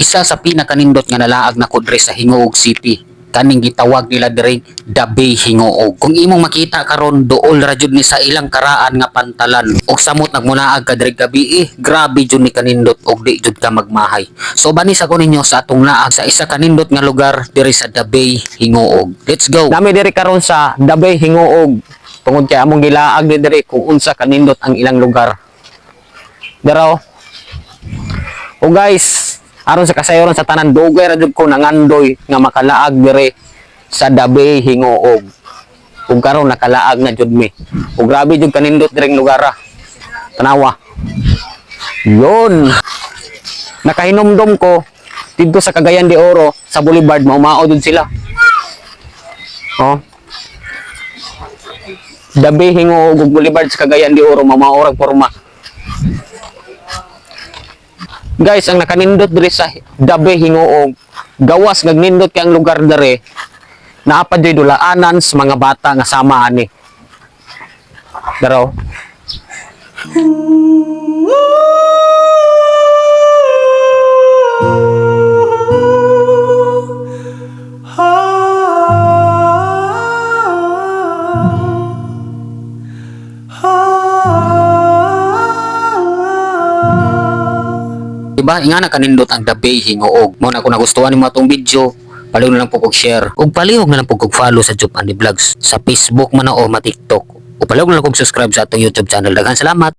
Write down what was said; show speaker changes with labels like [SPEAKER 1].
[SPEAKER 1] Isa sa pinakanindot nga nalaag na kudre sa Hingoog City, kaning gitawag nila diri Dabay Hingoog. Kung imong makita karon, duol ra jud ni sa ilang karaan nga pantalan ug samot nagmunaag ka diri gabi, grabe jud ni kanindot og di jud ka magmahay. So banis ako ninyo sa atong laag sa isa kanindot nga lugar diri sa Dabay Hingoog. Let's go. Nami diri karon sa Dabay Hingoog tungod kay among gilaag diri kung unsa kanindot ang ilang lugar. Daraw. O guys, aron sa kasayoron sa tanan, dugay ra jud ko nangandoy nga makalaag dire sa Dabay Hingoog. Ug karon nakalaag na jud mi. Ug grabe jud kanindot direng lugar. Tanawa. Yon. Nakahinomdom ko dito sa Cagayan de Oro sa Boulevard, maumao jud sila. Oh. Dabay Hingoog ug Boulevard sa Cagayan de Oro, maumao ra porma. Guys, ang nakanindot diri sa Dabay Hingoog, gawas nagnindot kay ang lugar diri. Naapa jud dulaanan sa mga bata nga sama ani. Daraw. Diba, nga na kanindot ang Dabay Hingoog. Mo na kung nagustuhan nimo atong video, paliw na lang po kog share ug paliw na lang po kog follow sa Job Andy Vlogs sa Facebook man o ma TikTok. O paliw na lang kog subscribe sa atong YouTube channel. Daghang salamat.